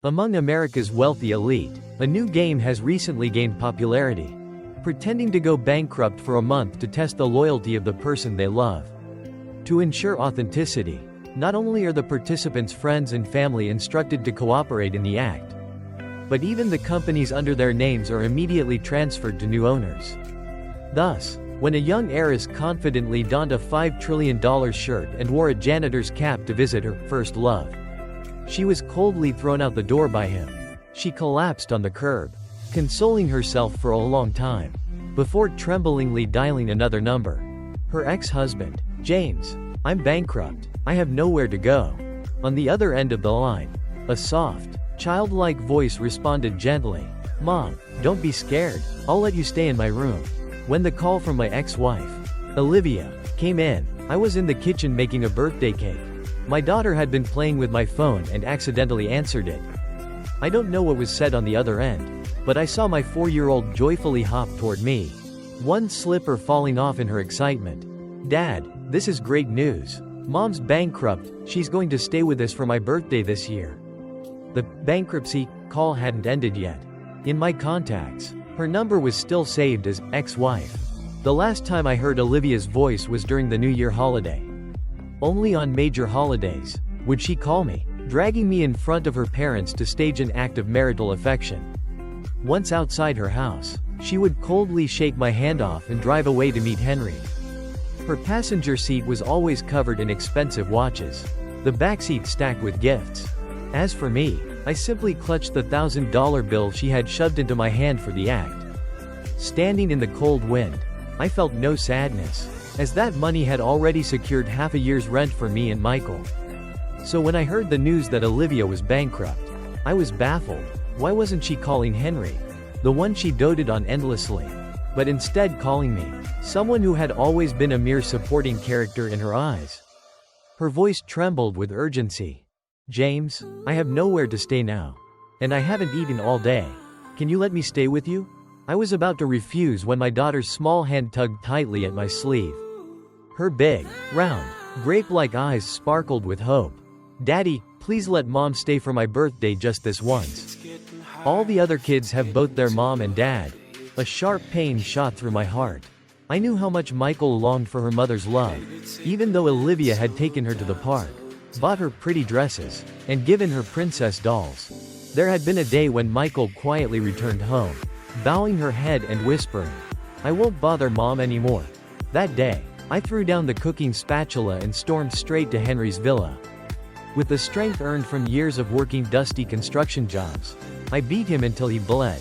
Among America's wealthy elite, a new game has recently gained popularity. Pretending to go bankrupt for a month to test the loyalty of the person they love. To ensure authenticity, not only are the participants' friends and family instructed to cooperate in the act, but even the companies under their names are immediately transferred to new owners. Thus, when a young heiress confidently donned a $5 trillion shirt and wore a janitor's cap to visit her first love, she was coldly thrown out the door by him. She collapsed on the curb, consoling herself for a long time, before tremblingly dialing another number. Her ex-husband, James, "I'm bankrupt, I have nowhere to go." On the other end of the line, a soft, childlike voice responded gently, "Mom, don't be scared, I'll let you stay in my room." When the call from my ex-wife, Olivia, came in, I was in the kitchen making a birthday cake. My daughter had been playing with my phone and accidentally answered it. I don't know what was said on the other end, but I saw my 4-year-old joyfully hop toward me, one slipper falling off in her excitement. "Dad, this is great news. Mom's bankrupt, she's going to stay with us for my birthday this year." The bankruptcy call hadn't ended yet. In my contacts, her number was still saved as ex-wife. The last time I heard Olivia's voice was during the New Year holiday. Only on major holidays would she call me, dragging me in front of her parents to stage an act of marital affection. Once outside her house, she would coldly shake my hand off and drive away to meet Henry. Her passenger seat was always covered in expensive watches, the backseat stacked with gifts. As for me, I simply clutched the $1,000 bill she had shoved into my hand for the act. Standing in the cold wind, I felt no sadness, as that money had already secured half a year's rent for me and Michael. So when I heard the news that Olivia was bankrupt, I was baffled. Why wasn't she calling Henry, the one she doted on endlessly, but instead calling me, someone who had always been a mere supporting character in her eyes? Her voice trembled with urgency. "James, I have nowhere to stay now. And I haven't eaten all day. Can you let me stay with you?" I was about to refuse when my daughter's small hand tugged tightly at my sleeve. Her big, round, grape-like eyes sparkled with hope. "Daddy, please let Mom stay for my birthday just this once. All the other kids have both their mom and dad." A sharp pain shot through my heart. I knew how much Michael longed for her mother's love, even though Olivia had taken her to the park, bought her pretty dresses, and given her princess dolls. There had been a day when Michael quietly returned home, bowing her head and whispering, "I won't bother Mom anymore." That day, I threw down the cooking spatula and stormed straight to Henry's villa. With the strength earned from years of working dusty construction jobs, I beat him until he bled,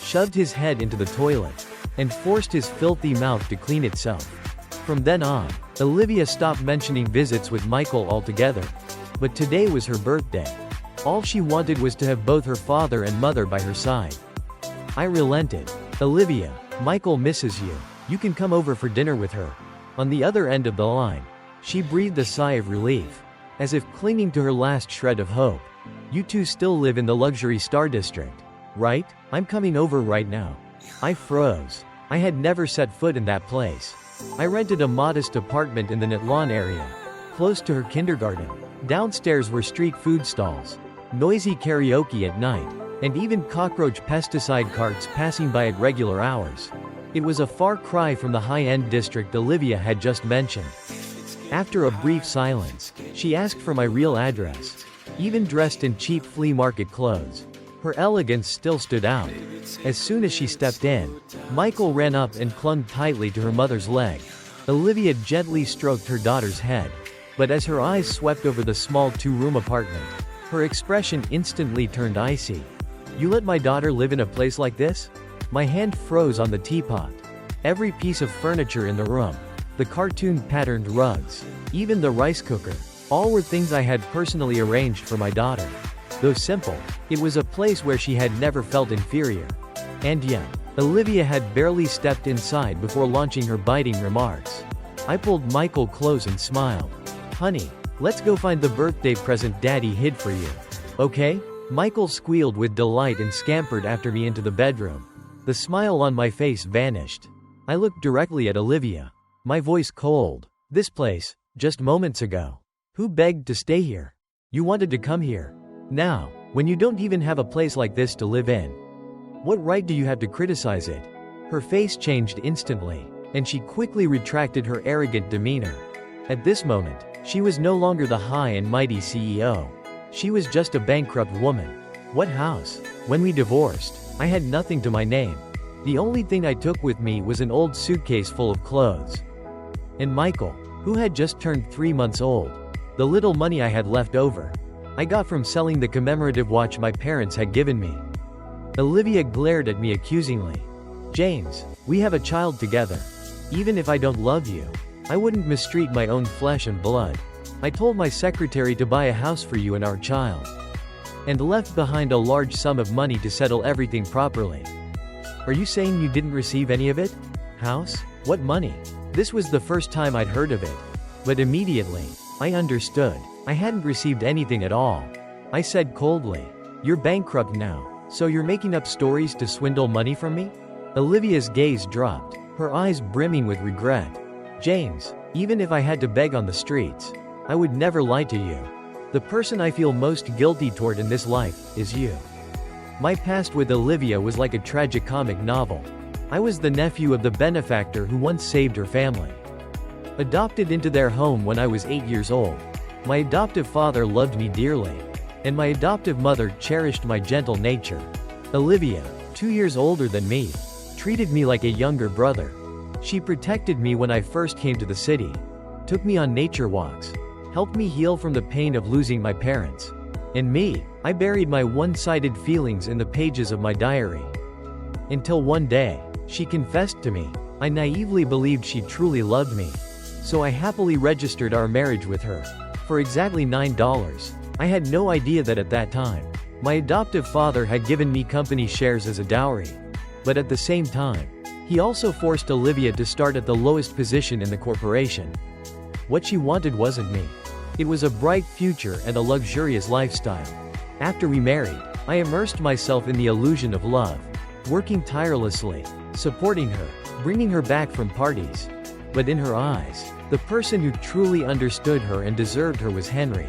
shoved his head into the toilet, and forced his filthy mouth to clean itself. From then on, Olivia stopped mentioning visits with Michael altogether. But today was her birthday. All she wanted was to have both her father and mother by her side. I relented. "Olivia, Michael misses you. You can come over for dinner with her." On the other end of the line, she breathed a sigh of relief, as if clinging to her last shred of hope. "You two still live in the luxury Star District, right? I'm coming over right now." I froze. I had never set foot in that place. I rented a modest apartment in the Netlawn area, close to her kindergarten. Downstairs were street food stalls, noisy karaoke at night, and even cockroach pesticide carts passing by at regular hours. It was a far cry from the high-end district Olivia had just mentioned. After a brief silence, she asked for my real address. Even dressed in cheap flea market clothes, her elegance still stood out. As soon as she stepped in, Michael ran up and clung tightly to her mother's leg. Olivia gently stroked her daughter's head, but as her eyes swept over the small 2-room apartment, her expression instantly turned icy. "You let my daughter live in a place like this?" My hand froze on the teapot. Every piece of furniture in the room, the cartoon-patterned rugs, even the rice cooker, all were things I had personally arranged for my daughter. Though simple, it was a place where she had never felt inferior. And yet, Olivia had barely stepped inside before launching her biting remarks. I pulled Michael close and smiled. "Honey, let's go find the birthday present Daddy hid for you. Okay?" Michael squealed with delight and scampered after me into the bedroom. The smile on my face vanished. I looked directly at Olivia, my voice cold. "This place, just moments ago. Who begged to stay here? You wanted to come here. Now, When you don't even have a place like this to live in? What right do you have to criticize it? Her face changed instantly, and she quickly retracted her arrogant demeanor. At this moment, she was no longer the high and mighty CEO. She was just a bankrupt woman. What house? When we divorced, I had nothing to my name. The only thing I took with me was an old suitcase full of clothes. And Michael, who had just turned 3 months old. The little money I had left over, I got from selling the commemorative watch my parents had given me. Olivia glared at me accusingly. James, we have a child together. Even if I don't love you, I wouldn't mistreat my own flesh and blood. I told my secretary to buy a house for you and our child. And left behind a large sum of money to settle everything properly. Are you saying you didn't receive any of it? House? What money? This was the first time I'd heard of it. But immediately, I understood. I hadn't received anything at all. I said coldly, "You're bankrupt now, so you're making up stories to swindle money from me?" Olivia's gaze dropped, her eyes brimming with regret. "James, even if I had to beg on the streets, I would never lie to you. The person I feel most guilty toward in this life is you." My past with Olivia was like a tragicomic novel. I was the nephew of the benefactor who once saved her family. Adopted into their home when I was 8 years old. My adoptive father loved me dearly, and my adoptive mother cherished my gentle nature. Olivia, 2 years older than me, treated me like a younger brother. She protected me when I first came to the city, took me on nature walks, helped me heal from the pain of losing my parents. And me, I buried my one-sided feelings in the pages of my diary. Until one day, she confessed to me. I naively believed she truly loved me. So I happily registered our marriage with her. For exactly $9. I had no idea that at that time, my adoptive father had given me company shares as a dowry. But at the same time, he also forced Olivia to start at the lowest position in the corporation. What she wanted wasn't me. It was a bright future and a luxurious lifestyle. After we married, I immersed myself in the illusion of love, working tirelessly, supporting her, bringing her back from parties. But in her eyes, the person who truly understood her and deserved her was Henry.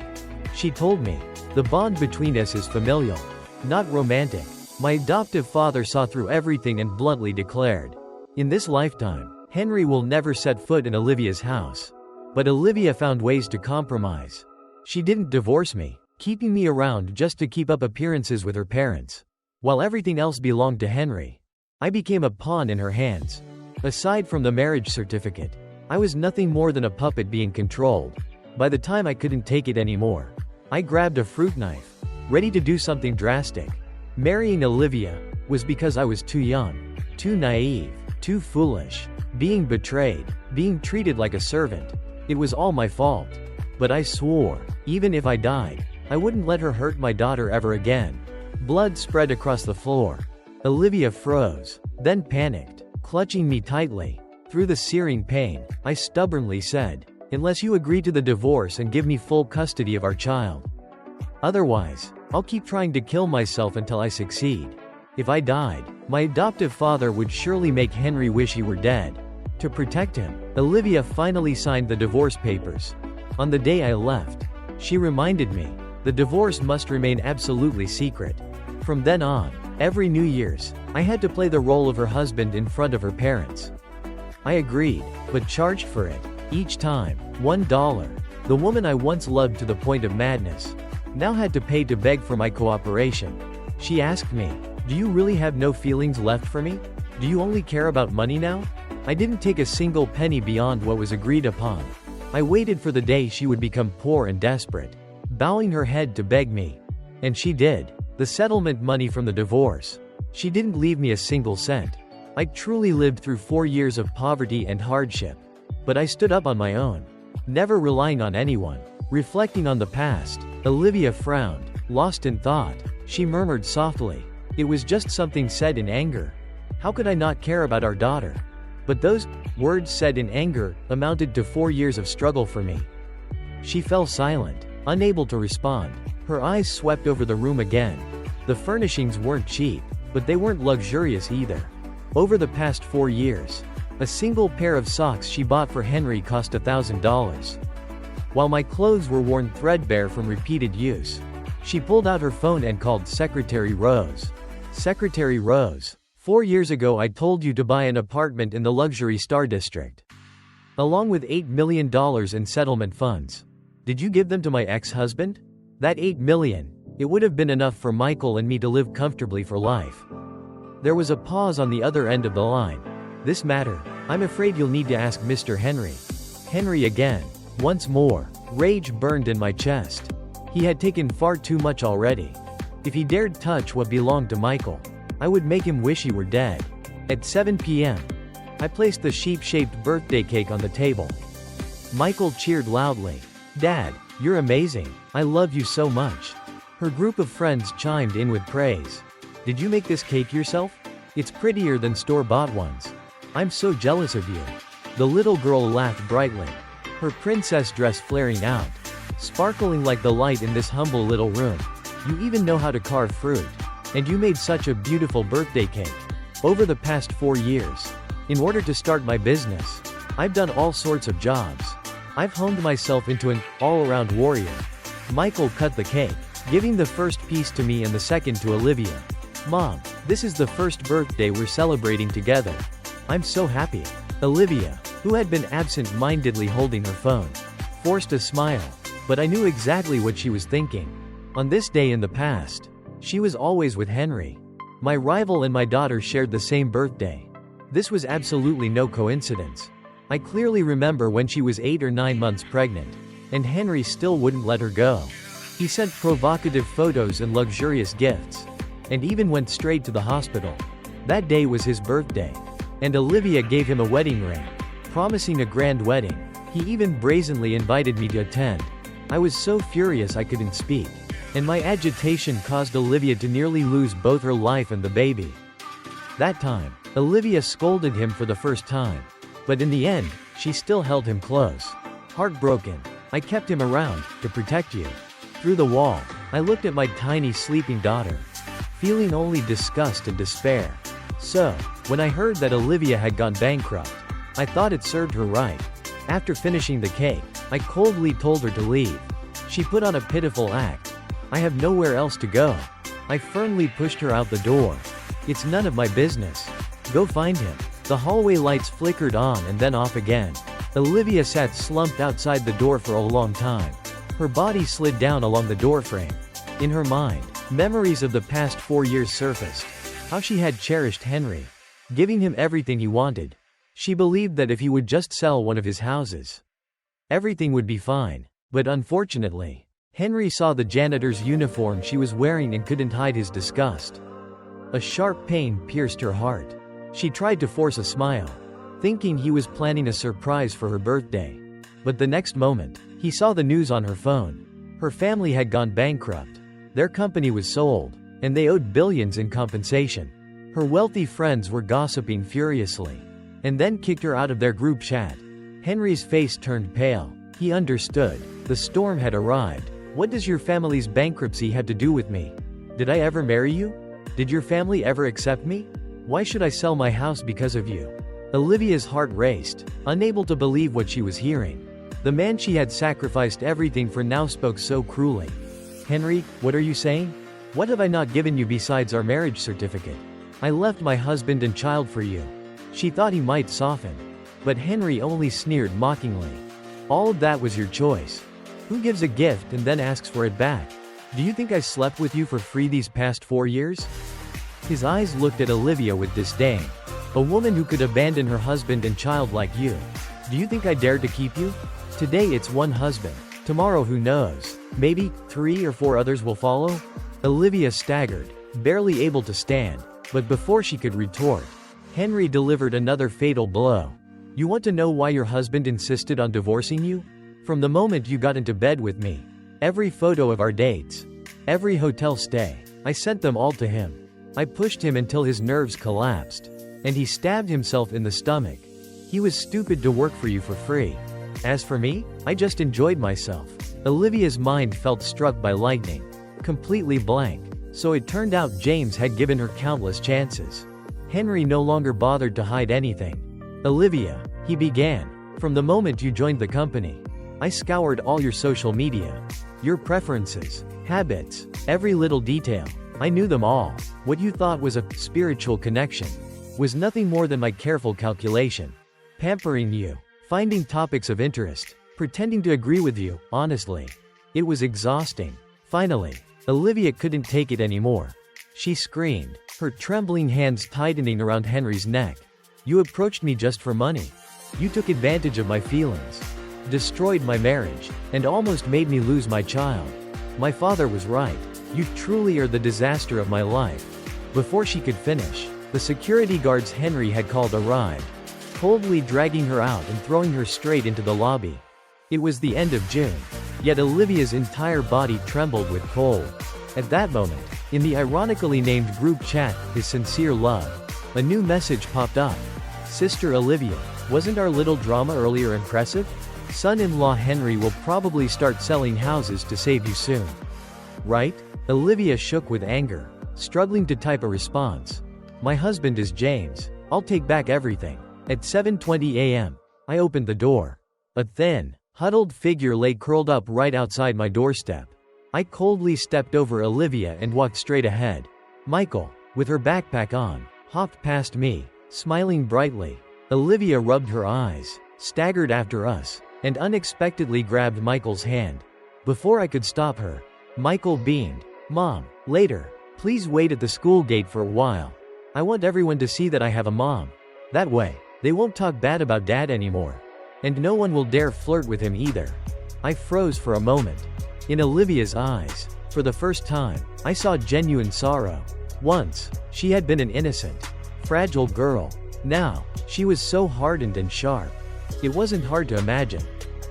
She told me, "The bond between us is familial, not romantic." My adoptive father saw through everything and bluntly declared, "In this lifetime, Henry will never set foot in Olivia's house." But Olivia found ways to compromise. She didn't divorce me, keeping me around just to keep up appearances with her parents. While everything else belonged to Henry, I became a pawn in her hands. Aside from the marriage certificate, I was nothing more than a puppet being controlled. By the time I couldn't take it anymore, I grabbed a fruit knife, ready to do something drastic. Marrying Olivia was because I was too young, too naive, too foolish, being betrayed, being treated like a servant. It was all my fault. But I swore, even if I died, I wouldn't let her hurt my daughter ever again. Blood spread across the floor. Olivia froze, then panicked, clutching me tightly. Through the searing pain, I stubbornly said, "Unless you agree to the divorce and give me full custody of our child. Otherwise, I'll keep trying to kill myself until I succeed." If I died, my adoptive father would surely make Henry wish he were dead. To protect him, Olivia finally signed the divorce papers. On the day I left, she reminded me, the divorce must remain absolutely secret. From then on, every New Year's, I had to play the role of her husband in front of her parents. I agreed, but charged for it, each time, $1. The woman I once loved to the point of madness, now had to pay to beg for my cooperation. She asked me, "Do you really have no feelings left for me? Do you only care about money now?" I didn't take a single penny beyond what was agreed upon. I waited for the day she would become poor and desperate, bowing her head to beg me. And she did. The settlement money from the divorce. She didn't leave me a single cent. I truly lived through 4 years of poverty and hardship. But I stood up on my own, never relying on anyone. Reflecting on the past, Olivia frowned, lost in thought. She murmured softly, "It was just something said in anger. How could I not care about our daughter?" But those words said in anger amounted to 4 years of struggle for me. She fell silent, unable to respond. Her eyes swept over the room again. The furnishings weren't cheap, but they weren't luxurious either. Over the past 4 years, a single pair of socks she bought for Henry cost $1,000. While my clothes were worn threadbare from repeated use. She pulled out her phone and called Secretary Rose. Secretary Rose, 4 years ago I told you to buy an apartment in the luxury Star District, along with $8 million in settlement funds. Did you give them to my ex-husband? That $8 million, it would have been enough for Michael and me to live comfortably for life. There was a pause on the other end of the line. This matter, I'm afraid you'll need to ask Mr. Henry. Henry again. Once more. Rage burned in my chest. He had taken far too much already. If he dared touch what belonged to Michael, I would make him wish he were dead. At 7 p.m., I placed the sheep-shaped birthday cake on the table. Michael cheered loudly. Dad, you're amazing. I love you so much. Her group of friends chimed in with praise. Did you make this cake yourself? It's prettier than store-bought ones. I'm so jealous of you. The little girl laughed brightly, her princess dress flaring out, sparkling like the light in this humble little room. You even know how to carve fruit. And you made such a beautiful birthday cake. Over the past 4 years, in order to start my business, I've done all sorts of jobs. I've honed myself into an all-around warrior. Michael cut the cake, giving the first piece to me and the second to Olivia. Mom, this is the first birthday we're celebrating together. I'm so happy. Olivia, who had been absent-mindedly holding her phone, forced a smile, but I knew exactly what she was thinking. On this day in the past, she was always with Henry. My rival and my daughter shared the same birthday. This was absolutely no coincidence. I clearly remember when she was 8 or 9 months pregnant, and Henry still wouldn't let her go. He sent provocative photos and luxurious gifts, and even went straight to the hospital. That day was his birthday, and Olivia gave him a wedding ring, promising a grand wedding. He even brazenly invited me to attend. I was so furious I couldn't speak, and my agitation caused Olivia to nearly lose both her life and the baby. That time, Olivia scolded him for the first time, but in the end, she still held him close. Heartbroken, I kept him around, to protect you. Through the wall, I looked at my tiny sleeping daughter, feeling only disgust and despair. So, when I heard that Olivia had gone bankrupt, I thought it served her right. After finishing the cake, I coldly told her to leave. She put on a pitiful act. I have nowhere else to go. I firmly pushed her out the door. It's none of my business. Go find him. The hallway lights flickered on and then off again. Olivia sat slumped outside the door for a long time. Her body slid down along the doorframe. In her mind, memories of the past 4 years surfaced. How she had cherished Henry, giving him everything he wanted. She believed that if he would just sell one of his houses, everything would be fine. But unfortunately, Henry saw the janitor's uniform she was wearing and couldn't hide his disgust. A sharp pain pierced her heart. She tried to force a smile, thinking he was planning a surprise for her birthday. But the next moment, he saw the news on her phone. Her family had gone bankrupt. Their company was sold, and they owed billions in compensation. Her wealthy friends were gossiping furiously, and then kicked her out of their group chat. Henry's face turned pale. He understood. The storm had arrived. What does your family's bankruptcy have to do with me? Did I ever marry you? Did your family ever accept me? Why should I sell my house because of you? Olivia's heart raced, unable to believe what she was hearing. The man she had sacrificed everything for now spoke so cruelly. Henry, what are you saying? What have I not given you besides our marriage certificate? I left my husband and child for you. She thought he might soften, but Henry only sneered mockingly. All of that was your choice. Who gives a gift and then asks for it back? Do you think I slept with you for free these past 4 years? His eyes looked at Olivia with disdain. A woman who could abandon her husband and child like you. Do you think I dared to keep you? Today it's one husband. Tomorrow who knows? Maybe 3 or 4 others will follow? Olivia staggered, barely able to stand, but before she could retort, Henry delivered another fatal blow. You want to know why your husband insisted on divorcing you? From the moment you got into bed with me, every photo of our dates, every hotel stay, I sent them all to him. I pushed him until his nerves collapsed, and he stabbed himself in the stomach. He was stupid to work for you for free. As for me, I just enjoyed myself. Olivia's mind felt struck by lightning, completely blank. So it turned out James had given her countless chances. Henry no longer bothered to hide anything. Olivia, he began, from the moment you joined the company, I scoured all your social media. Your preferences, habits, every little detail. I knew them all. What you thought was a spiritual connection was nothing more than my careful calculation. Pampering you, finding topics of interest, pretending to agree with you, honestly. It was exhausting. Finally, Olivia couldn't take it anymore. She screamed, her trembling hands tightening around Henry's neck. You approached me just for money. You took advantage of my feelings, destroyed my marriage, and almost made me lose my child. My father was right. You truly are the disaster of my life. Before she could finish, the security guards Henry had called arrived, coldly dragging her out and throwing her straight into the lobby. It was the end of June, yet Olivia's entire body trembled with cold. At that moment, in the ironically named group chat, His Sincere Love, a new message popped up. Sister Olivia, wasn't our little drama earlier impressive? Son-in-law Henry will probably start selling houses to save you soon. Right? Olivia shook with anger, struggling to type a response. My husband is James. I'll take back everything. At 7:20 a.m., I opened the door. A thin, huddled figure lay curled up right outside my doorstep. I coldly stepped over Olivia and walked straight ahead. Michael, with her backpack on, hopped past me, smiling brightly. Olivia rubbed her eyes, staggered after us, and unexpectedly grabbed Michael's hand. Before I could stop her, Michael beamed. Mom, later. Please wait at the school gate for a while. I want everyone to see that I have a mom. That way, they won't talk bad about Dad anymore. And no one will dare flirt with him either. I froze for a moment. In Olivia's eyes, for the first time, I saw genuine sorrow. Once, she had been an innocent, fragile girl. Now, she was so hardened and sharp. It wasn't hard to imagine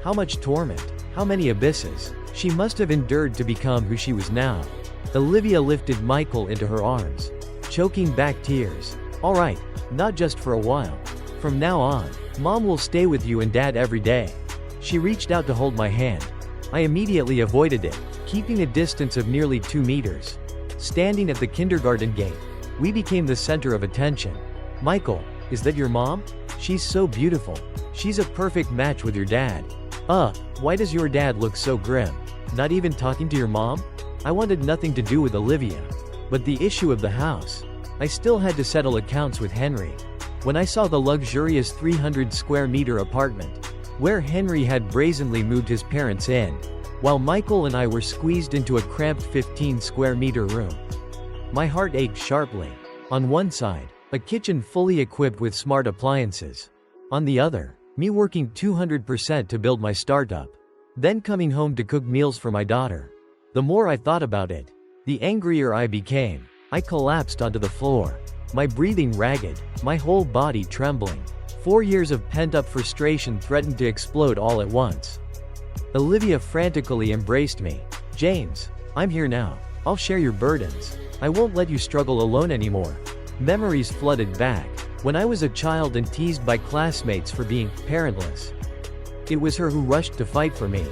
how much torment, how many abysses, she must have endured to become who she was now. Olivia lifted Michael into her arms, choking back tears. All right, not just for a while. From now on, Mom will stay with you and Dad every day. She reached out to hold my hand. I immediately avoided it, keeping a distance of nearly 2 meters. Standing at the kindergarten gate, we became the center of attention. Michael, is that your mom? She's so beautiful. She's a perfect match with your dad. Why does your dad look so grim? Not even talking to your mom? I wanted nothing to do with Olivia. But the issue of the house. I still had to settle accounts with Henry. When I saw the luxurious 300 square meter apartment, where Henry had brazenly moved his parents in, while Michael and I were squeezed into a cramped 15 square meter room, my heart ached sharply. On one side, a kitchen fully equipped with smart appliances. On the other, me working 200% to build my startup, then coming home to cook meals for my daughter. The more I thought about it, the angrier I became. I collapsed onto the floor, my breathing ragged, my whole body trembling. 4 years of pent-up frustration threatened to explode all at once. Olivia frantically embraced me. James, I'm here now. I'll share your burdens. I won't let you struggle alone anymore. Memories flooded back. When I was a child and teased by classmates for being parentless. It was her who rushed to fight for me.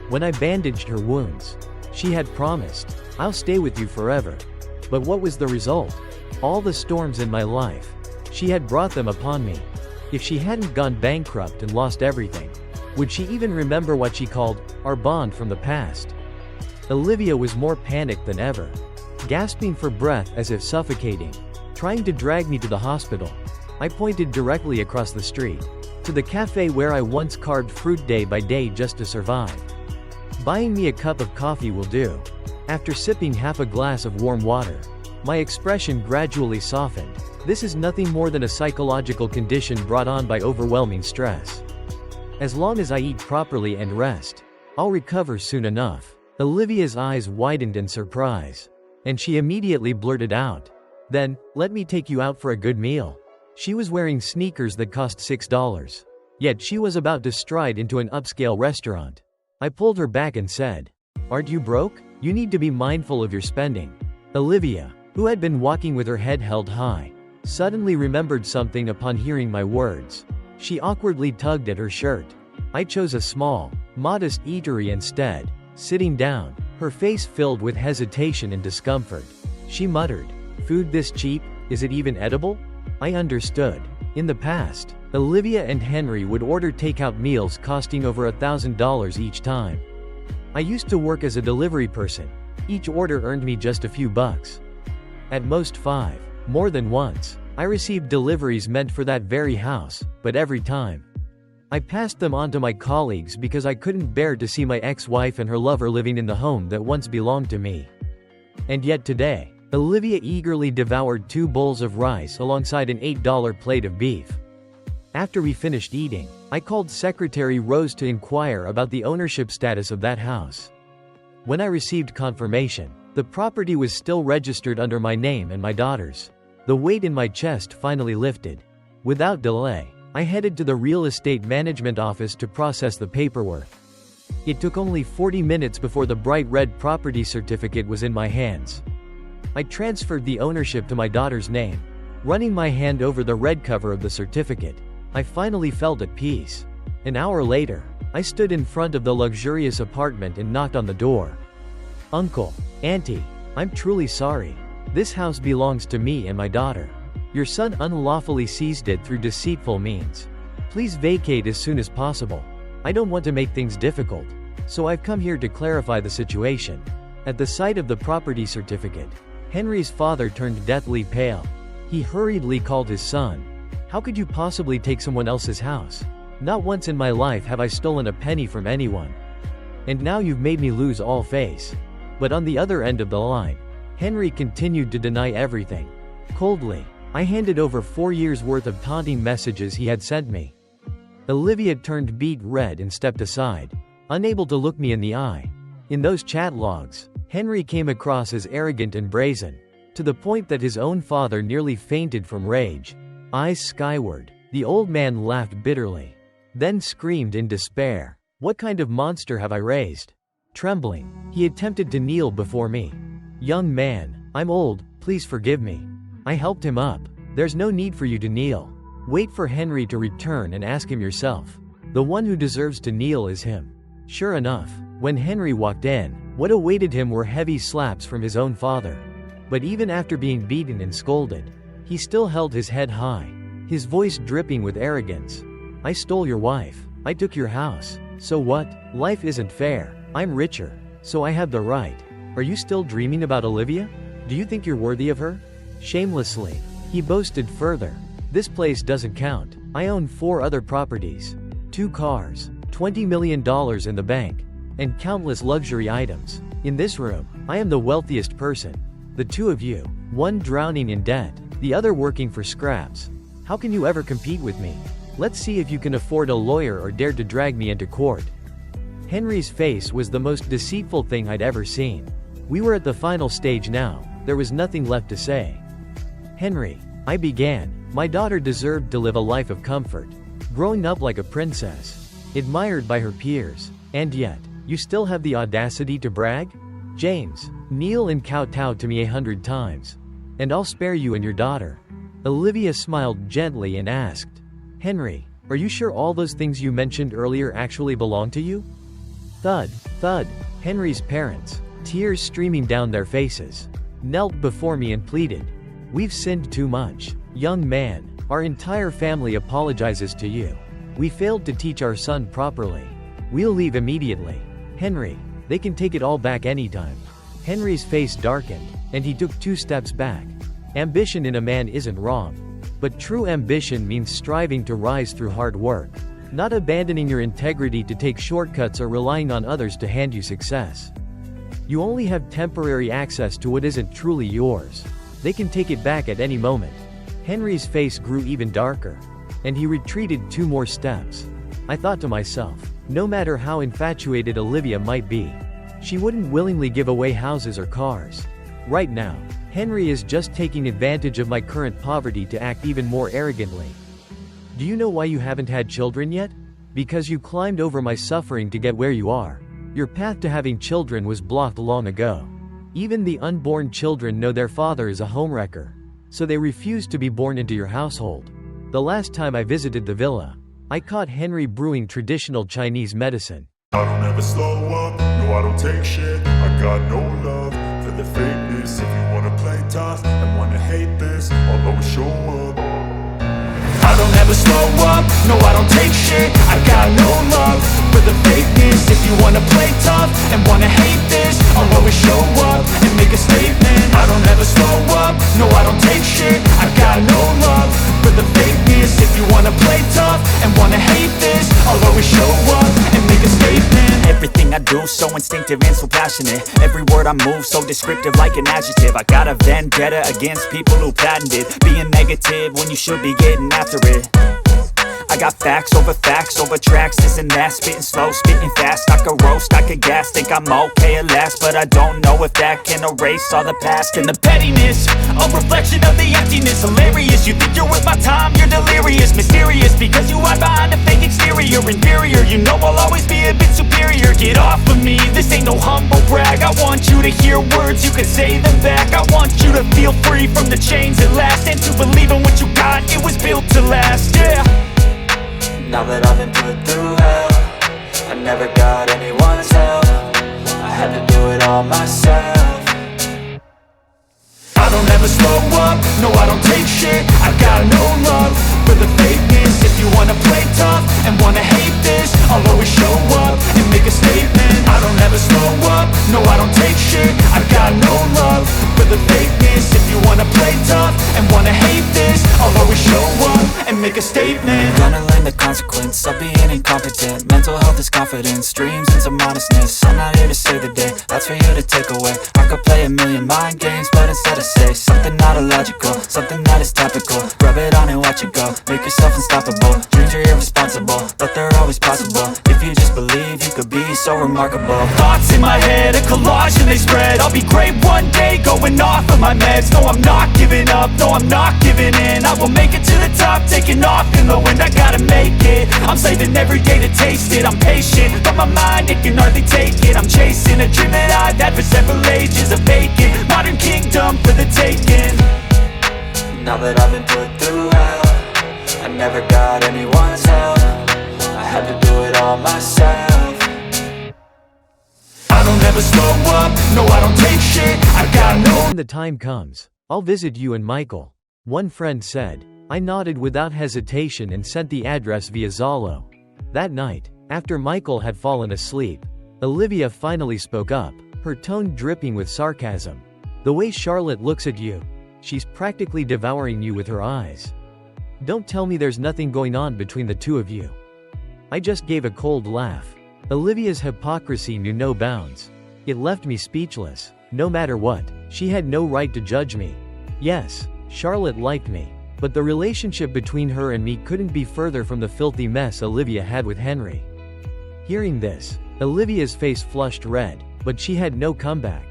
When I bandaged her wounds, she had promised, I'll stay with you forever. But what was the result? All the storms in my life. She had brought them upon me. If she hadn't gone bankrupt and lost everything, would she even remember what she called our bond from the past? Olivia was more panicked than ever, gasping for breath as if suffocating, trying to drag me to the hospital. I pointed directly across the street, to the cafe where I once carved fruit day by day just to survive. Buying me a cup of coffee will do. After sipping half a glass of warm water, my expression gradually softened. This is nothing more than a psychological condition brought on by overwhelming stress. As long as I eat properly and rest, I'll recover soon enough. Olivia's eyes widened in surprise, and she immediately blurted out, Then, let me take you out for a good meal. She was wearing sneakers that cost $6. Yet she was about to stride into an upscale restaurant. I pulled her back and said, Aren't you broke? You need to be mindful of your spending. Olivia, who had been walking with her head held high, suddenly remembered something upon hearing my words. She awkwardly tugged at her shirt. I chose a small, modest eatery instead. Sitting down, her face filled with hesitation and discomfort, she muttered, Food this cheap? Is it even edible? I understood. In the past, Olivia and Henry would order takeout meals costing over $1,000 each time. I used to work as a delivery person. Each order earned me just a few bucks. At most 5. More than once, I received deliveries meant for that very house, but every time, I passed them on to my colleagues because I couldn't bear to see my ex-wife and her lover living in the home that once belonged to me. And yet today, Olivia eagerly devoured 2 bowls of rice alongside an $8 plate of beef. After we finished eating, I called Secretary Rose to inquire about the ownership status of that house. When I received confirmation, the property was still registered under my name and my daughter's. The weight in my chest finally lifted. Without delay, I headed to the real estate management office to process the paperwork. It took only 40 minutes before the bright red property certificate was in my hands. I transferred the ownership to my daughter's name. Running my hand over the red cover of the certificate, I finally felt at peace. An hour later, I stood in front of the luxurious apartment and knocked on the door. "Uncle, Auntie, I'm truly sorry. This house belongs to me and my daughter. Your son unlawfully seized it through deceitful means. Please vacate as soon as possible. I don't want to make things difficult, so I've come here to clarify the situation." At the sight of the property certificate, Henry's father turned deathly pale. He hurriedly called his son. "How could you possibly take someone else's house? Not once in my life have I stolen a penny from anyone. And now you've made me lose all face." But on the other end of the line, Henry continued to deny everything. Coldly, I handed over 4 years' worth of taunting messages he had sent me. Olivia turned beet red and stepped aside, unable to look me in the eye. In those chat logs, Henry came across as arrogant and brazen, to the point that his own father nearly fainted from rage. Eyes skyward, the old man laughed bitterly, then screamed in despair, "What kind of monster have I raised?" Trembling, he attempted to kneel before me. "Young man, I'm old, please forgive me." I helped him up. "There's no need for you to kneel. Wait for Henry to return and ask him yourself. The one who deserves to kneel is him." Sure enough, when Henry walked in, what awaited him were heavy slaps from his own father. But even after being beaten and scolded, he still held his head high, his voice dripping with arrogance. "I stole your wife. I took your house. So what? Life isn't fair. I'm richer, so I have the right. Are you still dreaming about Olivia? Do you think you're worthy of her?" Shamelessly, he boasted further. "This place doesn't count. I own 4 other properties, 2 cars, $20 million in the bank, and countless luxury items. In this room, I am the wealthiest person. The 2 of you, one drowning in debt, the other working for scraps. How can you ever compete with me? Let's see if you can afford a lawyer or dare to drag me into court." Henry's face was the most deceitful thing I'd ever seen. We were at the final stage now. There was nothing left to say. "Henry," I began, "my daughter deserved to live a life of comfort, growing up like a princess, admired by her peers, and yet, you still have the audacity to brag? James, kneel and kowtow to me 100 times, and I'll spare you and your daughter." Olivia smiled gently and asked, "Henry, are you sure all those things you mentioned earlier actually belong to you?" Thud, thud. Henry's parents, tears streaming down their faces, knelt before me and pleaded, "We've sinned too much. Young man, our entire family apologizes to you. We failed to teach our son properly. We'll leave immediately. Henry, they can take it all back anytime." Henry's face darkened, and he took 2 steps back. Ambition in a man isn't wrong. But true ambition means striving to rise through hard work, not abandoning your integrity to take shortcuts or relying on others to hand you success. You only have temporary access to what isn't truly yours. They can take it back at any moment. Henry's face grew even darker, and he retreated 2 more steps. I thought to myself, no matter how infatuated Olivia might be, she wouldn't willingly give away houses or cars. Right now, Henry is just taking advantage of my current poverty to act even more arrogantly. Do you know why you haven't had children yet? Because you climbed over my suffering to get where you are. Your path to having children was blocked long ago. Even the unborn children know their father is a homewrecker, so they refuse to be born into your household. The last time I visited the villa, I caught Henry brewing traditional Chinese medicine. "I don't ever slow up, no I don't take shit. I got no love for the fakeness. If you wanna play tough and wanna hate this, I'll always show up. I don't ever slow up, no I don't take shit. I got no love for the fakeness. If you wanna play tough and wanna hate this, I'll always show up and make a statement. I don't ever slow up, no I don't take shit. I got no love for the fakeness. If you wanna play tough and wanna hate this, I'll always show up and make a statement. Everything I do so instinctive and so passionate. Every word I move so descriptive like an adjective. I got a vendetta against people who patented being negative when you should be getting after it. I got facts over tracks, this and that. Spitting slow, spitting fast, I could roast, I could gas. Think I'm okay at last, but I don't know if that can erase all the past. And the pettiness, a reflection of the emptiness. Hilarious, you think you're worth my time, you're delirious. Mysterious, because you hide behind a fake exterior. Inferior, you know I'll always be a bit superior. Get off of me, this ain't no humble brag. I want you to hear words, you can say them back. I want you to feel free from the chains at last, and to believe in what you got, it was built to last, yeah. Now that I've been put through hell, I never got anyone's help. I had to do it all myself. I don't ever slow up, no I don't take shit. I got no love for the fakeness. If you wanna play tough and wanna hate this, I'll always show up and make a statement. I don't ever slow up, no I don't take shit. I got no love for the fakeness. If you wanna play tough and wanna hate this, I'll always show up and make a statement. Gonna learn the consequence of being incompetent. Mental health is confidence, dreams and some honestness. I'm not here to save the day, that's for you to take away. I could play a million mind games, but instead I say something not illogical, something that is topical. Rub it on and watch it go, make yourself unstoppable. Dreams are irresponsible, but they're always possible. If you just believe, you could be so remarkable. Thoughts in my head, a collage and they spread. I'll be great one day, going off of my meds. No I'm not giving up, no I'm not giving in. I will make it to the top, taking off in the wind. I gotta make it, I'm saving every day to taste it. I'm patient, but my mind, it can hardly take it. I'm chasing a dream that I've had for several ages. A vacant, modern kingdom for the taking. Now that I've been put through hell, I never got anyone's help. I had to do it all myself. I don't ever slow up, no I don't take shit. I got no. When the time comes, I'll visit you and Michael, one friend said. I nodded without hesitation and sent the address via Zalo. That night, after Michael had fallen asleep, Olivia finally spoke up, her tone dripping with sarcasm. The way Charlotte looks at you, she's practically devouring you with her eyes. Don't tell me there's nothing going on between the two of you. I just gave a cold laugh. Olivia's hypocrisy knew no bounds. It left me speechless. No matter what, she had no right to judge me. Yes, Charlotte liked me, but the relationship between her and me couldn't be further from the filthy mess Olivia had with Henry. Hearing this, Olivia's face flushed red, but she had no comeback.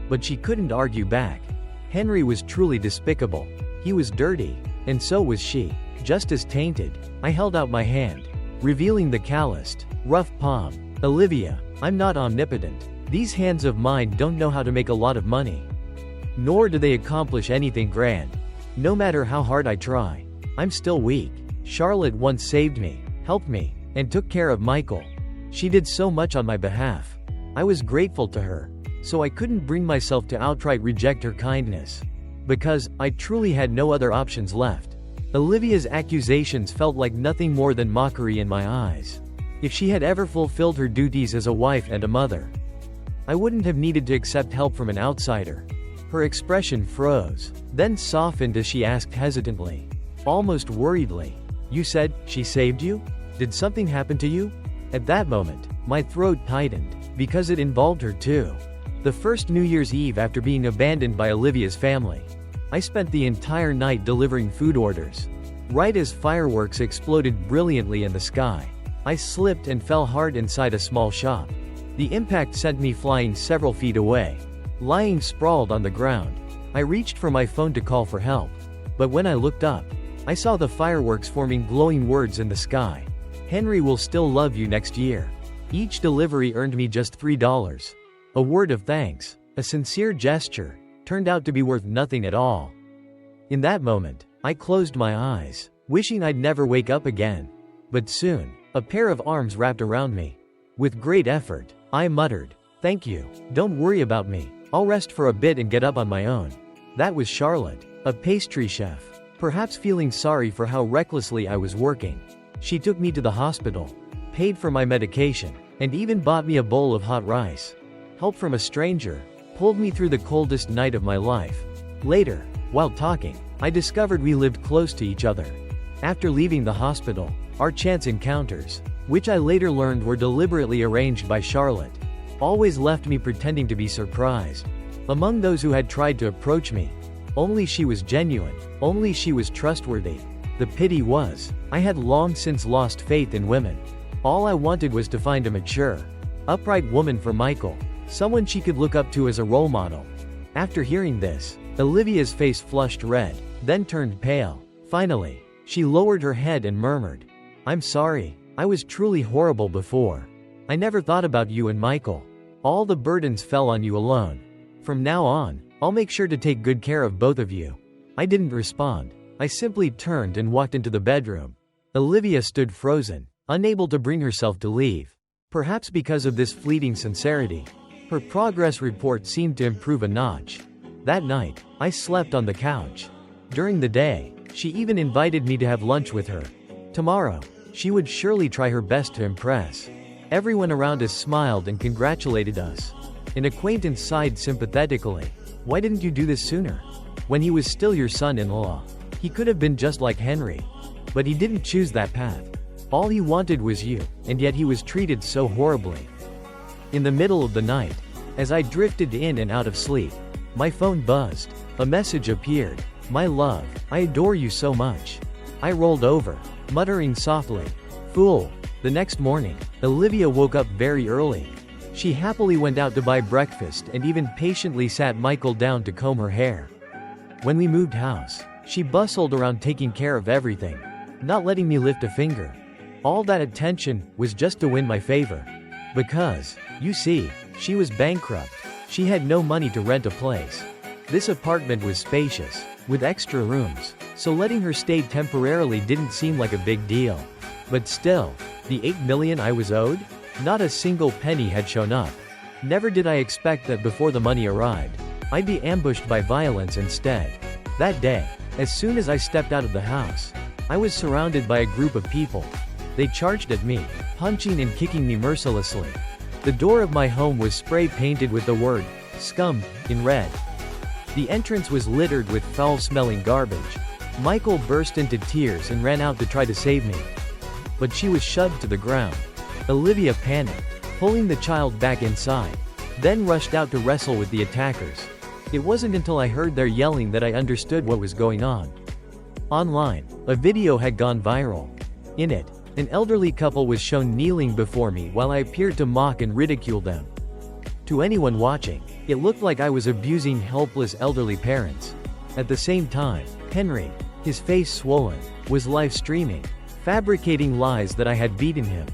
But she couldn't argue back. Henry was truly despicable. He was dirty, and so was she, just as tainted. I held out my hand, revealing the calloused, rough palm. Olivia, I'm not omnipotent. These hands of mine don't know how to make a lot of money. Nor do they accomplish anything grand. No matter how hard I try, I'm still weak. Charlotte once saved me, helped me, and took care of Michael. She did so much on my behalf. I was grateful to her, so I couldn't bring myself to outright reject her kindness. Because I truly had no other options left. Olivia's accusations felt like nothing more than mockery in my eyes. If she had ever fulfilled her duties as a wife and a mother, I wouldn't have needed to accept help from an outsider. Her expression froze, then softened as she asked hesitantly, almost worriedly, "You said she saved you? Did something happen to you?" At that moment, my throat tightened, because it involved her too. The first New Year's Eve after being abandoned by Olivia's family, I spent the entire night delivering food orders. Right as fireworks exploded brilliantly in the sky, I slipped and fell hard inside a small shop. The impact sent me flying several feet away. Lying sprawled on the ground, I reached for my phone to call for help. But when I looked up, I saw the fireworks forming glowing words in the sky. "Henry will still love you next year." Each delivery earned me just $3. A word of thanks, a sincere gesture, turned out to be worth nothing at all. In that moment, I closed my eyes, wishing I'd never wake up again. But soon, a pair of arms wrapped around me. With great effort, I muttered, "Thank you, don't worry about me. I'll rest for a bit and get up on my own." That was Charlotte, a pastry chef, perhaps feeling sorry for how recklessly I was working. She took me to the hospital, paid for my medication, and even bought me a bowl of hot rice. Help from a stranger pulled me through the coldest night of my life. Later, while talking, I discovered we lived close to each other. After leaving the hospital, our chance encounters, which I later learned were deliberately arranged by Charlotte, always left me pretending to be surprised. Among those who had tried to approach me, only she was genuine, only she was trustworthy. The pity was, I had long since lost faith in women. All I wanted was to find a mature, upright woman for Michael, someone she could look up to as a role model. After hearing this, Olivia's face flushed red, then turned pale. Finally, she lowered her head and murmured, "I'm sorry, I was truly horrible before. I never thought about you and Michael. All the burdens fell on you alone. From now on, I'll make sure to take good care of both of you." I didn't respond. I simply turned and walked into the bedroom. Olivia stood frozen, unable to bring herself to leave. Perhaps because of this fleeting sincerity, her progress report seemed to improve a notch. That night, I slept on the couch. During the day, she even invited me to have lunch with her. Tomorrow, she would surely try her best to impress. Everyone around us smiled and congratulated us. An acquaintance sighed sympathetically. "Why didn't you do this sooner? When he was still your son-in-law. He could have been just like Henry. But he didn't choose that path. All he wanted was you, and yet he was treated so horribly." In the middle of the night, as I drifted in and out of sleep, my phone buzzed. A message appeared. "My love, I adore you so much." I rolled over, muttering softly, "Fool." The next morning, Olivia woke up very early. She happily went out to buy breakfast and even patiently sat Michael down to comb her hair. When we moved house, she bustled around taking care of everything, not letting me lift a finger. All that attention was just to win my favor. Because, you see, she was bankrupt. She had no money to rent a place. This apartment was spacious, with extra rooms, so letting her stay temporarily didn't seem like a big deal. But still, the $8 million I was owed? Not a single penny had shown up. Never did I expect that before the money arrived, I'd be ambushed by violence instead. That day, as soon as I stepped out of the house, I was surrounded by a group of people. They charged at me, punching and kicking me mercilessly. The door of my home was spray-painted with the word, "Scum," in red. The entrance was littered with foul-smelling garbage. Michael burst into tears and ran out to try to save me. But she was shoved to the ground. Olivia panicked, pulling the child back inside, then rushed out to wrestle with the attackers. It wasn't until I heard their yelling that I understood what was going on. Online, a video had gone viral. In it, an elderly couple was shown kneeling before me while I appeared to mock and ridicule them. To anyone watching, it looked like I was abusing helpless elderly parents. At the same time, Henry, his face swollen, was live streaming, fabricating lies that I had beaten him,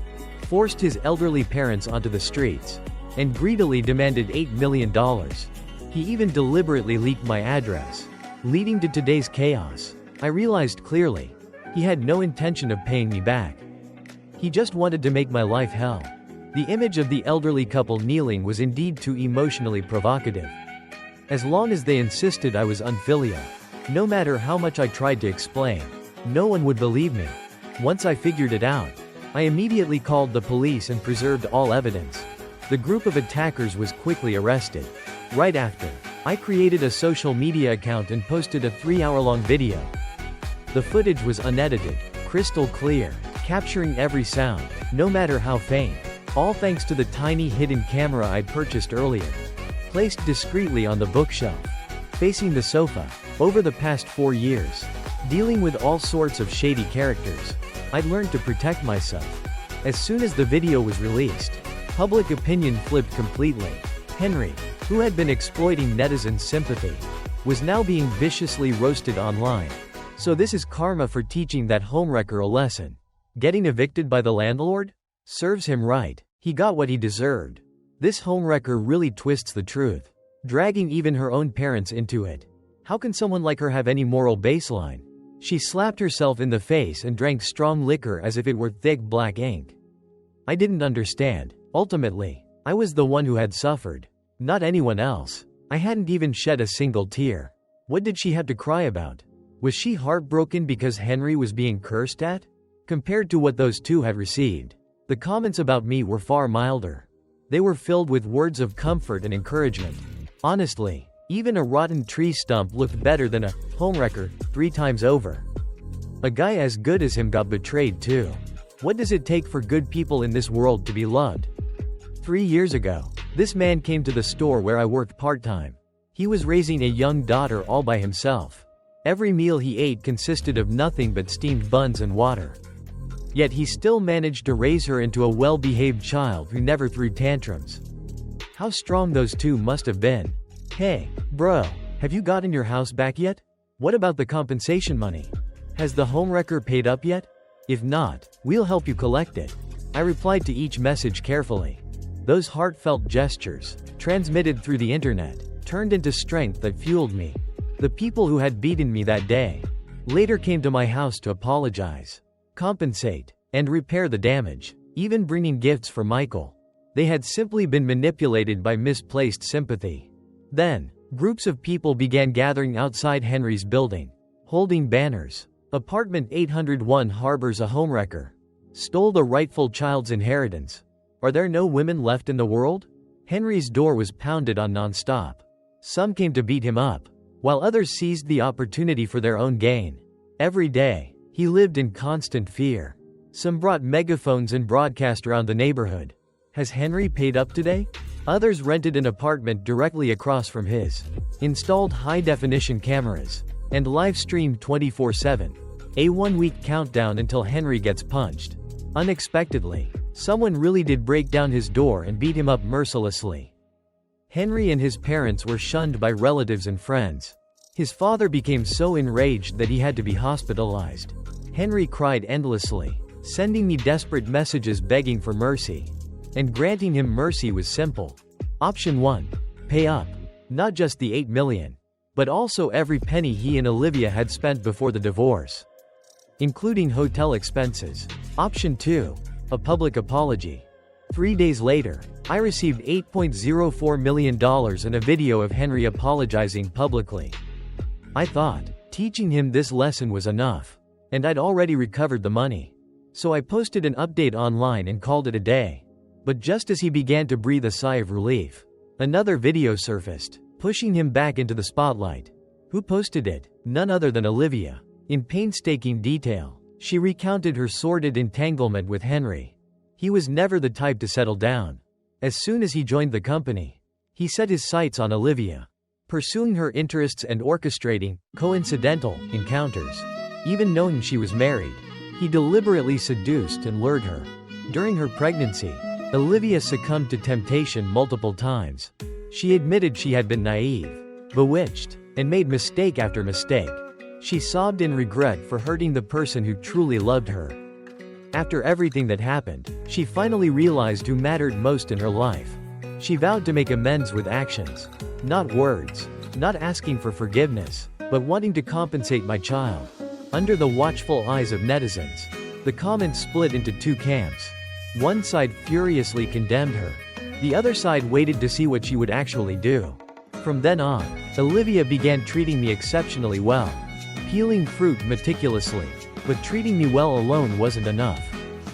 forced his elderly parents onto the streets, and greedily demanded $8 million. He even deliberately leaked my address, leading to today's chaos. I realized clearly, he had no intention of paying me back. He just wanted to make my life hell. The image of the elderly couple kneeling was indeed too emotionally provocative. As long as they insisted I was unfilial, no matter how much I tried to explain, no one would believe me. Once I figured it out, I immediately called the police and preserved all evidence. The group of attackers was quickly arrested. Right after, I created a social media account and posted a 3-hour-long video. The footage was unedited, crystal clear, capturing every sound, no matter how faint, all thanks to the tiny hidden camera I'd purchased earlier. Placed discreetly on the bookshelf, facing the sofa. Over the past 4 years, dealing with all sorts of shady characters, I'd learned to protect myself. As soon as the video was released, public opinion flipped completely. Henry, who had been exploiting netizens' sympathy, was now being viciously roasted online. So this is karma for teaching that homewrecker a lesson. Getting evicted by the landlord? Serves him right. He got what he deserved. This homewrecker really twists the truth, dragging even her own parents into it. How can someone like her have any moral baseline? She slapped herself in the face and drank strong liquor as if it were thick black ink. I didn't understand. Ultimately, I was the one who had suffered, not anyone else. I hadn't even shed a single tear. What did she have to cry about? Was she heartbroken because Henry was being cursed at? Compared to what those two had received, The comments about me were far milder. They were filled with words of comfort and encouragement. Honestly, even a rotten tree stump looked better than a homewrecker 3 times over. A guy as good as him got betrayed too. What does it take for good people in this world to be loved? 3 years ago, this man came to the store where I worked part-time. He was raising a young daughter all by himself. Every meal he ate consisted of nothing but steamed buns and water. Yet he still managed to raise her into a well-behaved child who never threw tantrums. How strong those two must have been. Hey, bro, have you gotten your house back yet? What about the compensation money? Has the homewrecker paid up yet? If not, we'll help you collect it. I replied to each message carefully. Those heartfelt gestures, transmitted through the internet, turned into strength that fueled me. The people who had beaten me that day later came to my house to apologize, compensate, and repair the damage, even bringing gifts for Michael. They had simply been manipulated by misplaced sympathy. Then, groups of people began gathering outside Henry's building, holding banners. Apartment 801 harbors a homewrecker. Stole the rightful child's inheritance. Are there no women left in the world? Henry's door was pounded on non-stop. Some came to beat him up, while others seized the opportunity for their own gain. Every day, he lived in constant fear. Some brought megaphones and broadcast around the neighborhood. Has Henry paid up today? Others rented an apartment directly across from his, installed high-definition cameras, and live-streamed 24/7. A 1-week countdown until Henry gets punched. Unexpectedly, someone really did break down his door and beat him up mercilessly. Henry and his parents were shunned by relatives and friends. His father became so enraged that he had to be hospitalized. Henry cried endlessly, sending me desperate messages begging for mercy. And granting him mercy was simple. Option 1. Pay up. Not just the $8 million, but also every penny he and Olivia had spent before the divorce, including hotel expenses. Option 2. A public apology. 3 days later, I received $8.04 million and a video of Henry apologizing publicly. I thought, teaching him this lesson was enough, and I'd already recovered the money. So I posted an update online and called it a day. But just as he began to breathe a sigh of relief, another video surfaced, pushing him back into the spotlight. Who posted it? None other than Olivia. In painstaking detail, she recounted her sordid entanglement with Henry. He was never the type to settle down. As soon as he joined the company, he set his sights on Olivia, pursuing her interests and orchestrating coincidental encounters. Even knowing she was married, he deliberately seduced and lured her. During her pregnancy, Olivia succumbed to temptation multiple times. She admitted she had been naive, bewitched, and made mistake after mistake. She sobbed in regret for hurting the person who truly loved her. After everything that happened, she finally realized who mattered most in her life. She vowed to make amends with actions, not words, not asking for forgiveness, but wanting to compensate my child. Under the watchful eyes of netizens, the comments split into 2 camps. One side furiously condemned her. The other side waited to see what she would actually do. From then on, Olivia began treating me exceptionally well, peeling fruit meticulously, but treating me well alone wasn't enough.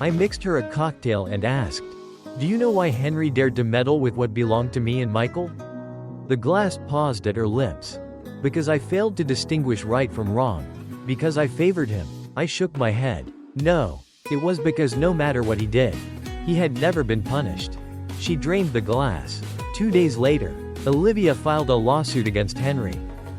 I mixed her a cocktail and asked, "Do you know why Henry dared to meddle with what belonged to me and Michael?" The glass paused at her lips. Because I failed to distinguish right from wrong. Because I favored him. I shook my head. No. It was because no matter what he did, he had never been punished. She drained the glass. 2 days later, Olivia filed a lawsuit against Henry,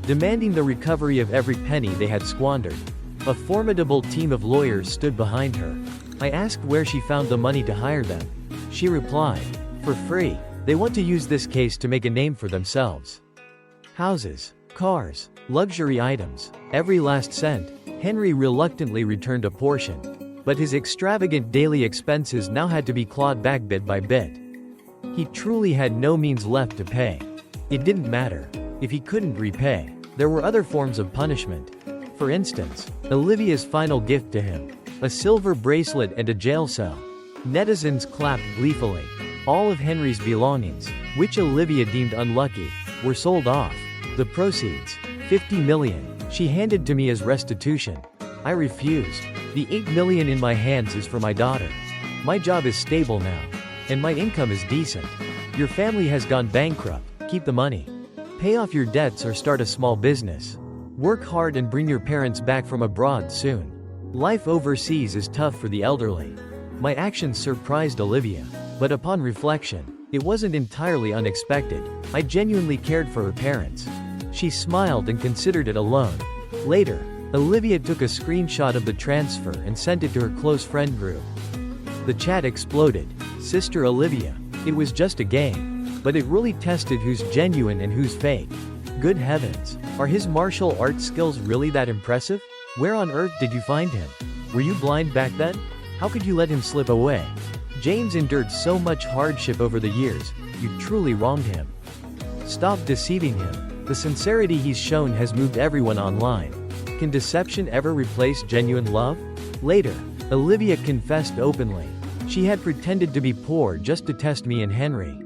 demanding the recovery of every penny they had squandered. A formidable team of lawyers stood behind her. I asked where she found the money to hire them. She replied, "For free. They want to use this case to make a name for themselves." Houses, cars, luxury items, every last cent. Henry reluctantly returned a portion. But his extravagant daily expenses now had to be clawed back bit by bit. He truly had no means left to pay. It didn't matter. If he couldn't repay, there were other forms of punishment. For instance, Olivia's final gift to him, a silver bracelet and a jail cell. Netizens clapped gleefully. All of Henry's belongings, which Olivia deemed unlucky, were sold off. The proceeds, $50 million, she handed to me as restitution. I refused. The $8 million in my hands is for my daughter. My job is stable now. And my income is decent. Your family has gone bankrupt. Keep the money. Pay off your debts or start a small business. Work hard and bring your parents back from abroad soon. Life overseas is tough for the elderly. My actions surprised Olivia. But upon reflection, it wasn't entirely unexpected. I genuinely cared for her parents. She smiled and considered it a loan. Later, Olivia took a screenshot of the transfer and sent it to her close friend group. The chat exploded. Sister Olivia, it was just a game. But it really tested who's genuine and who's fake. Good heavens, are his martial arts skills really that impressive? Where on earth did you find him? Were you blind back then? How could you let him slip away? James endured so much hardship over the years, you truly wronged him. Stop deceiving him. The sincerity he's shown has moved everyone online. Can deception ever replace genuine love? Later, Olivia confessed openly. She had pretended to be poor just to test me and Henry.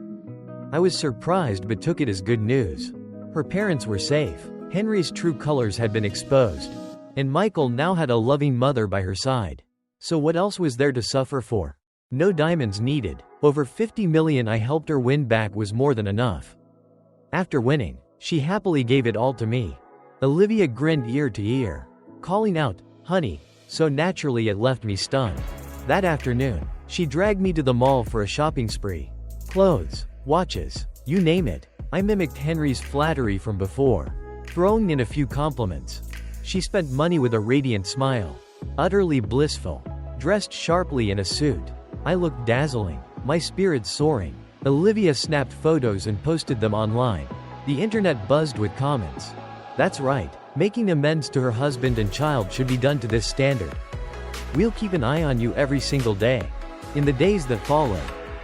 I was surprised but took it as good news. Her parents were safe. Henry's true colors had been exposed. And Michael now had a loving mother by her side. So what else was there to suffer for? No diamonds needed. Over 50 million I helped her win back was more than enough. After winning, she happily gave it all to me. Olivia grinned ear to ear, calling out, "Honey," so naturally it left me stunned. That afternoon, she dragged me to the mall for a shopping spree. Clothes, watches, you name it. I mimicked Henry's flattery from before, throwing in a few compliments. She spent money with a radiant smile, utterly blissful, dressed sharply in a suit. I looked dazzling, my spirits soaring. Olivia snapped photos and posted them online. The internet buzzed with comments. That's right, making amends to her husband and child should be done to this standard. We'll keep an eye on you every single day. In the days that followed,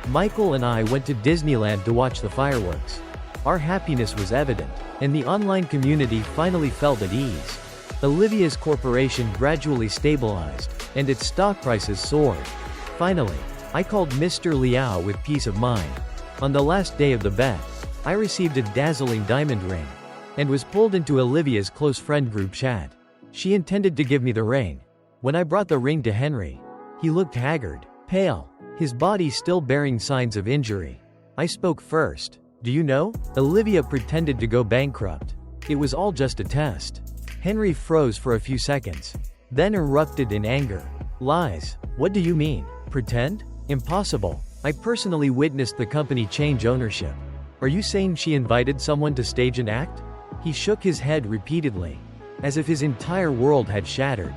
Michael and I went to Disneyland to watch the fireworks. Our happiness was evident, and the online community finally felt at ease. Olivia's corporation gradually stabilized, and its stock prices soared. Finally, I called Mr. Liao with peace of mind. On the last day of the bet, I received a dazzling diamond ring, and was pulled into Olivia's close friend group chat. She intended to give me the ring. When I brought the ring to Henry, he looked haggard, pale, his body still bearing signs of injury. I spoke first. Do you know? Olivia pretended to go bankrupt. It was all just a test. Henry froze for a few seconds, then erupted in anger. Lies. What do you mean? Pretend? Impossible. I personally witnessed the company change ownership. Are you saying she invited someone to stage an act? He shook his head repeatedly, as if his entire world had shattered.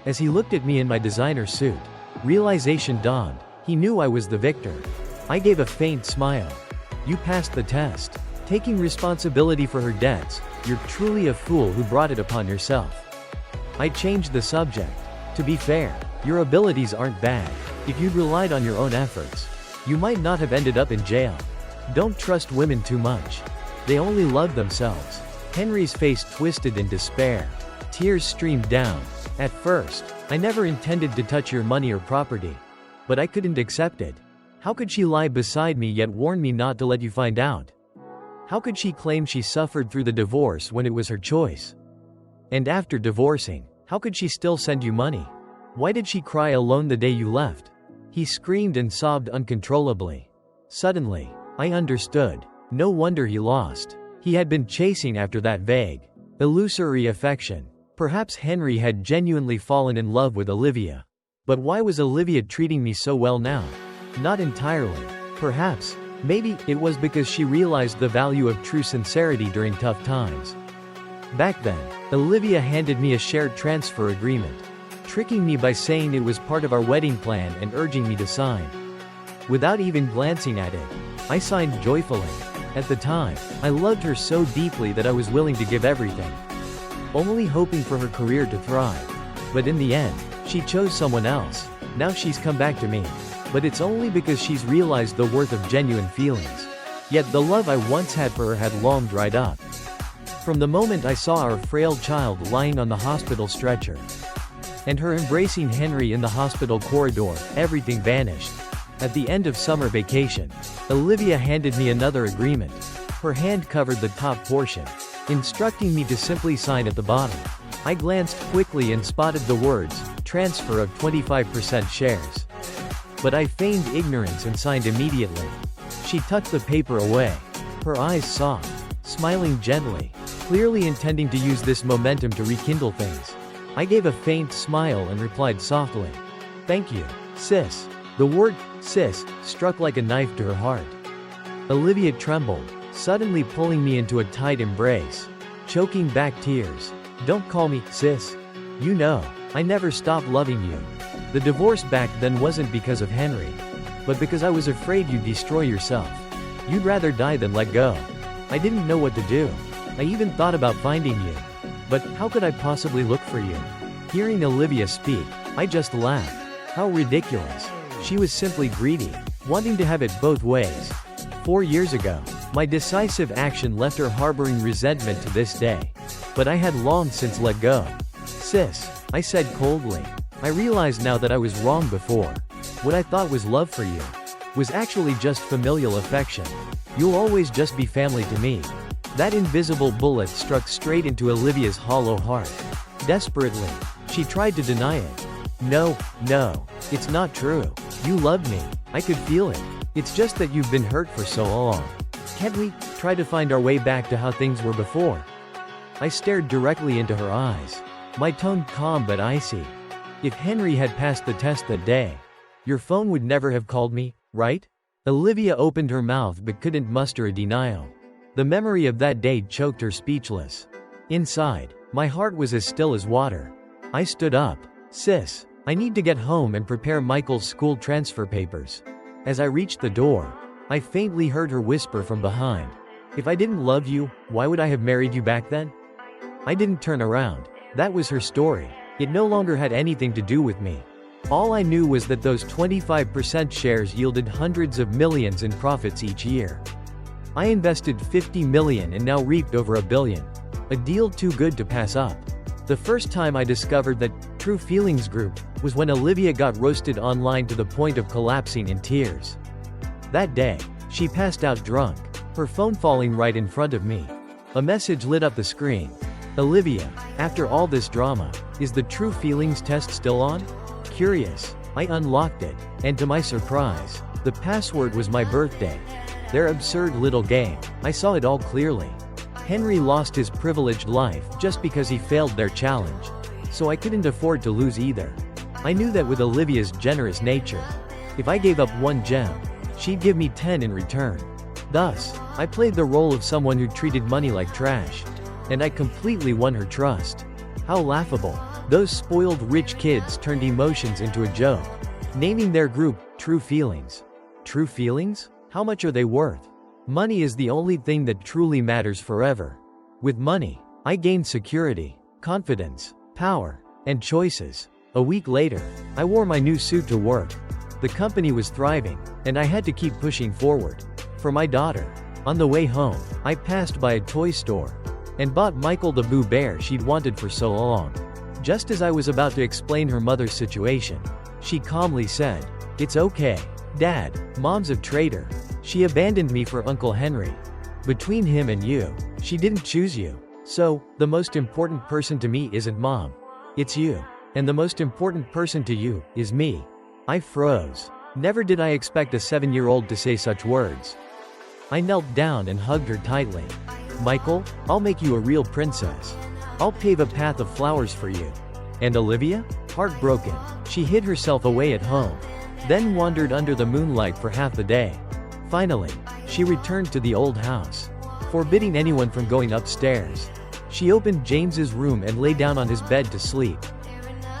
As he looked at me in my designer suit, realization dawned. He knew I was the victor. I gave a faint smile. You passed the test. Taking responsibility for her debts, you're truly a fool who brought it upon yourself. I changed the subject. To be fair, your abilities aren't bad. If you'd relied on your own efforts, you might not have ended up in jail. Don't trust women too much. They only love themselves. Henry's face twisted in despair. Tears streamed down. At first, I never intended to touch your money or property. But I couldn't accept it. How could she lie beside me yet warn me not to let you find out? How could she claim she suffered through the divorce when it was her choice? And after divorcing, how could she still send you money? Why did she cry alone the day you left? He screamed and sobbed uncontrollably. Suddenly, I understood. No wonder he lost. He had been chasing after that vague, illusory affection. Perhaps Henry had genuinely fallen in love with Olivia. But why was Olivia treating me so well now? Not entirely. Perhaps, maybe, it was because she realized the value of true sincerity during tough times. Back then, Olivia handed me a shared transfer agreement, tricking me by saying it was part of our wedding plan and urging me to sign. Without even glancing at it, I signed joyfully. At the time, I loved her so deeply that I was willing to give everything, only hoping for her career to thrive. But in the end, she chose someone else. Now she's come back to me. But it's only because she's realized the worth of genuine feelings. Yet the love I once had for her had long dried up. From the moment I saw our frail child lying on the hospital stretcher, and her embracing Henry in the hospital corridor, everything vanished. At the end of summer vacation, Olivia handed me another agreement. Her hand covered the top portion, instructing me to simply sign at the bottom. I glanced quickly and spotted the words, transfer of 25% shares. but I feigned ignorance and signed immediately. She tucked the paper away, her eyes soft, smiling gently, clearly intending to use this momentum to rekindle things. I gave a faint smile and replied softly, "Thank you, sis." The word sis struck like a knife to her heart. Olivia trembled, suddenly pulling me into a tight embrace, choking back tears. "Don't call me sis. You know, I never stopped loving you. The divorce back then wasn't because of Henry, but because I was afraid you'd destroy yourself. You'd rather die than let go. I didn't know what to do. I even thought about finding you. But how could I possibly look for you?" Hearing Olivia speak, I just laughed. How ridiculous. She was simply greedy, wanting to have it both ways. 4 years ago, my decisive action left her harboring resentment to this day. But I had long since let go. "Sis," I said coldly, "I realize now that I was wrong before. What I thought was love for you was actually just familial affection. You'll always just be family to me." That invisible bullet struck straight into Olivia's hollow heart. Desperately, she tried to deny it. No, it's not true. You loved me. I could feel it. It's just that you've been hurt for so long. Can't we try to find our way back to how things were before?" I stared directly into her eyes, my tone calm but icy. "If Henry had passed the test that day, your phone would never have called me, right?" Olivia opened her mouth but couldn't muster a denial. The memory of that day choked her speechless. Inside, my heart was as still as water. I stood up. "Sis, I need to get home and prepare Michael's school transfer papers." As I reached the door, I faintly heard her whisper from behind, "If I didn't love you, why would I have married you back then?" I didn't turn around. That was her story. It no longer had anything to do with me. All I knew was that those 25% shares yielded hundreds of millions in profits each year. I invested 50 million and now reaped over $1 billion. A deal too good to pass up. The first time I discovered that True Feelings Group was when Olivia got roasted online to the point of collapsing in tears. That day, she passed out drunk, her phone falling right in front of me. A message lit up the screen. "Olivia, after all this drama, is the True Feelings test still on?" Curious, I unlocked it, and to my surprise, the password was my birthday. Their absurd little game. I saw it all clearly. Henry lost his privileged life just because he failed their challenge. So I couldn't afford to lose either. I knew that with Olivia's generous nature, if I gave up one gem, she'd give me 10 in return. Thus, I played the role of someone who treated money like trash. And I completely won her trust. How laughable. Those spoiled rich kids turned emotions into a joke, naming their group True Feelings. True Feelings? How much are they worth? Money is the only thing that truly matters forever. With money, I gained security, confidence, power, and choices. A week later, I wore my new suit to work. The company was thriving, and I had to keep pushing forward. For my daughter, on the way home, I passed by a toy store and bought Michael the Boo Bear she'd wanted for so long. Just as I was about to explain her mother's situation, she calmly said, "It's okay, Dad, Mom's a traitor. She abandoned me for Uncle Henry. Between him and you, she didn't choose you. So, the most important person to me isn't Mom. It's you. And the most important person to you is me." I froze. Never did I expect a 7-year-old to say such words. I knelt down and hugged her tightly. "Michael, I'll make you a real princess. I'll pave a path of flowers for you." And Olivia? Heartbroken, she hid herself away at home, then wandered under the moonlight for half the day. Finally, she returned to the old house, forbidding anyone from going upstairs. She opened James's room and lay down on his bed to sleep.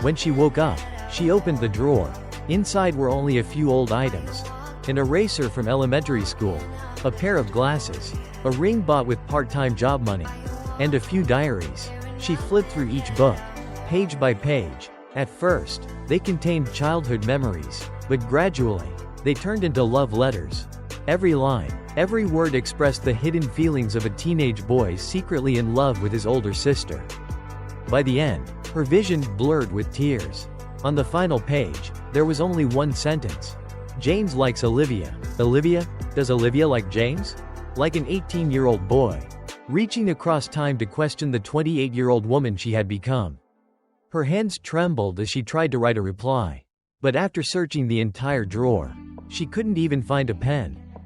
When she woke up, she opened the drawer. Inside were only a few old items. An eraser from elementary school, a pair of glasses, a ring bought with part-time job money, and a few diaries. She flipped through each book, page by page. At first, they contained childhood memories, but gradually, they turned into love letters. Every line, every word expressed the hidden feelings of a teenage boy secretly in love with his older sister. By the end, her vision blurred with tears. On the final page, there was only one sentence. "James likes Olivia. Olivia? Does Olivia like James?" Like an 18-year-old boy, reaching across time to question the 28-year-old woman she had become. Her hands trembled as she tried to write a reply. But after searching the entire drawer, she couldn't even find a pen.